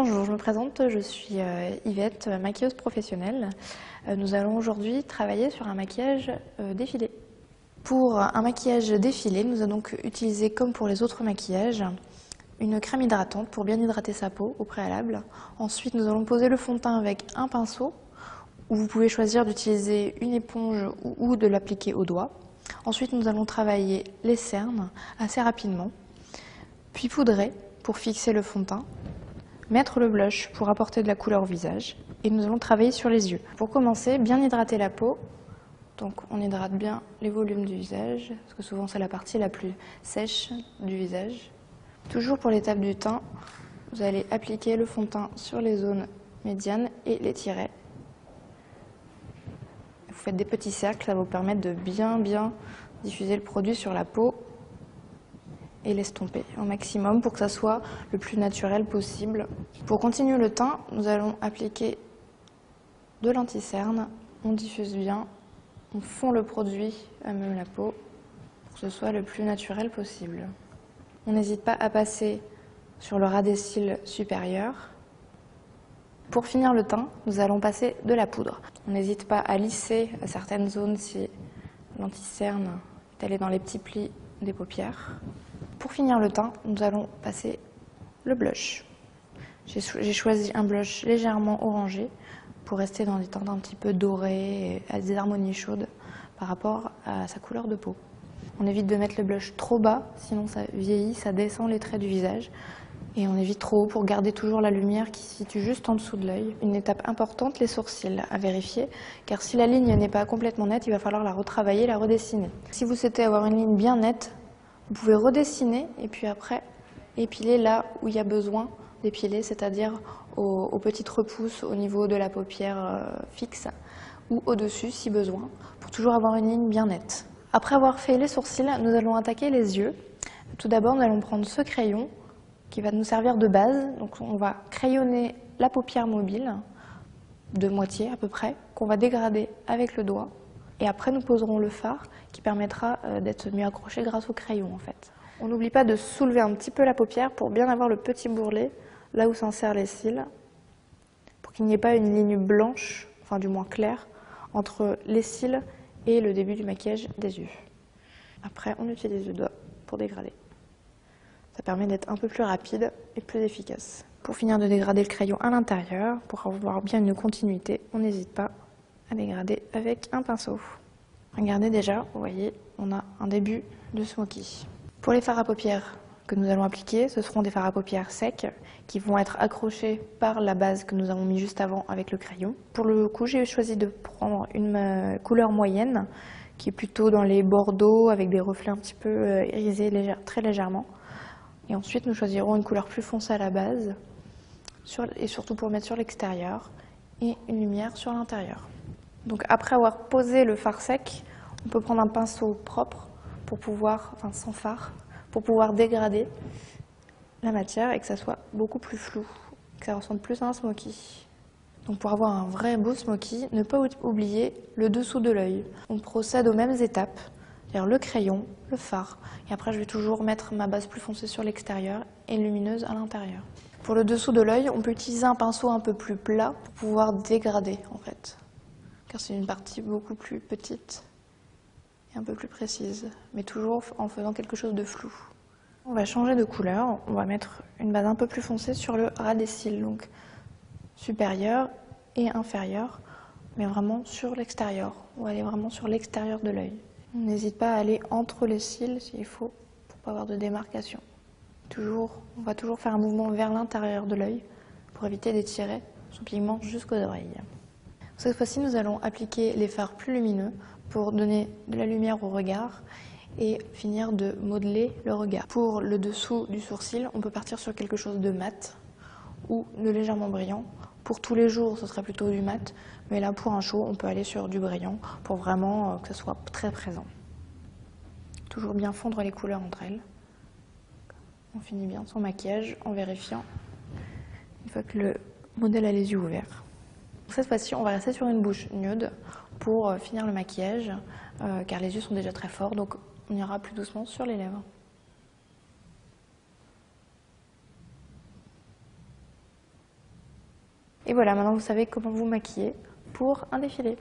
Bonjour, je me présente, je suis Yvette, maquilleuse professionnelle. Nous allons aujourd'hui travailler sur un maquillage défilé. Pour un maquillage défilé, nous allons donc utiliser, comme pour les autres maquillages, une crème hydratante pour bien hydrater sa peau au préalable. Ensuite, nous allons poser le fond de teint avec un pinceau, où vous pouvez choisir d'utiliser une éponge ou de l'appliquer au doigt. Ensuite, nous allons travailler les cernes assez rapidement, puis poudrer pour fixer le fond de teint, mettre le blush pour apporter de la couleur au visage et nous allons travailler sur les yeux. Pour commencer, bien hydrater la peau. Donc on hydrate bien les volumes du visage, parce que souvent c'est la partie la plus sèche du visage. Toujours pour l'étape du teint, vous allez appliquer le fond de teint sur les zones médianes et les tirer. Vous faites des petits cercles, ça va vous permettre de bien diffuser le produit sur la peau et l'estomper au maximum pour que ça soit le plus naturel possible. Pour continuer le teint, nous allons appliquer de l'anti-cerne, on diffuse bien, on fond le produit à même la peau pour que ce soit le plus naturel possible. On n'hésite pas à passer sur le ras des cils supérieur. Pour finir le teint, nous allons passer de la poudre. On n'hésite pas à lisser à certaines zones si l'anti-cerne est allé dans les petits plis des paupières. Pour finir le teint, nous allons passer le blush. J'ai choisi un blush légèrement orangé pour rester dans des teintes un petit peu dorées et à des harmonies chaudes par rapport à sa couleur de peau. On évite de mettre le blush trop bas, sinon ça vieillit, ça descend les traits du visage. Et on évite trop haut pour garder toujours la lumière qui se situe juste en dessous de l'œil. Une étape importante, les sourcils à vérifier, car si la ligne n'est pas complètement nette, il va falloir la retravailler, la redessiner. Si vous souhaitez avoir une ligne bien nette, vous pouvez redessiner et puis après épiler là où il y a besoin d'épiler, c'est-à-dire aux petites repousses au niveau de la paupière fixe ou au-dessus si besoin, pour toujours avoir une ligne bien nette. Après avoir fait les sourcils, nous allons attaquer les yeux. Tout d'abord, nous allons prendre ce crayon qui va nous servir de base. Donc on va crayonner la paupière mobile de moitié à peu près, qu'on va dégrader avec le doigt. Et après, nous poserons le fard qui permettra d'être mieux accroché grâce au crayon en fait. On n'oublie pas de soulever un petit peu la paupière pour bien avoir le petit bourrelet là où s'insèrent les cils, pour qu'il n'y ait pas une ligne blanche, enfin du moins claire, entre les cils et le début du maquillage des yeux. Après, on utilise le doigt pour dégrader. Ça permet d'être un peu plus rapide et plus efficace. Pour finir de dégrader le crayon à l'intérieur, pour avoir bien une continuité, on n'hésite pas à dégrader avec un pinceau. Regardez déjà, vous voyez, on a un début de smoky. Pour les fards à paupières que nous allons appliquer, ce seront des fards à paupières secs qui vont être accrochés par la base que nous avons mis juste avant avec le crayon. Pour le coup, j'ai choisi de prendre une couleur moyenne qui est plutôt dans les bordeaux avec des reflets un petit peu irisés très légèrement. Et ensuite, nous choisirons une couleur plus foncée à la base et surtout pour mettre sur l'extérieur et une lumière sur l'intérieur. Donc après avoir posé le fard sec, on peut prendre un pinceau propre pour pouvoir, enfin sans fard, pour pouvoir dégrader la matière et que ça soit beaucoup plus flou, que ça ressemble plus à un smoky. Donc pour avoir un vrai beau smoky, ne pas oublier le dessous de l'œil. On procède aux mêmes étapes, c'est-à-dire le crayon, le fard, et après je vais toujours mettre ma base plus foncée sur l'extérieur et lumineuse à l'intérieur. Pour le dessous de l'œil, on peut utiliser un pinceau un peu plus plat pour pouvoir dégrader en fait, car c'est une partie beaucoup plus petite et un peu plus précise, mais toujours en faisant quelque chose de flou. On va changer de couleur, on va mettre une base un peu plus foncée sur le ras des cils, donc supérieur et inférieur, mais vraiment sur l'extérieur. On va aller vraiment sur l'extérieur de l'œil. On n'hésite pas à aller entre les cils s'il faut, pour pas avoir de démarcation. On va toujours faire un mouvement vers l'intérieur de l'œil pour éviter d'étirer son pigment jusqu'aux oreilles. Cette fois-ci, nous allons appliquer les fards plus lumineux pour donner de la lumière au regard et finir de modeler le regard. Pour le dessous du sourcil, on peut partir sur quelque chose de mat ou de légèrement brillant. Pour tous les jours, ce serait plutôt du mat, mais là, pour un show, on peut aller sur du brillant pour vraiment que ce soit très présent. Toujours bien fondre les couleurs entre elles. On finit bien son maquillage en vérifiant une fois que le modèle a les yeux ouverts. Cette fois-ci, on va rester sur une bouche nude pour finir le maquillage, car les yeux sont déjà très forts, donc on ira plus doucement sur les lèvres. Et voilà, maintenant vous savez comment vous maquiller pour un défilé.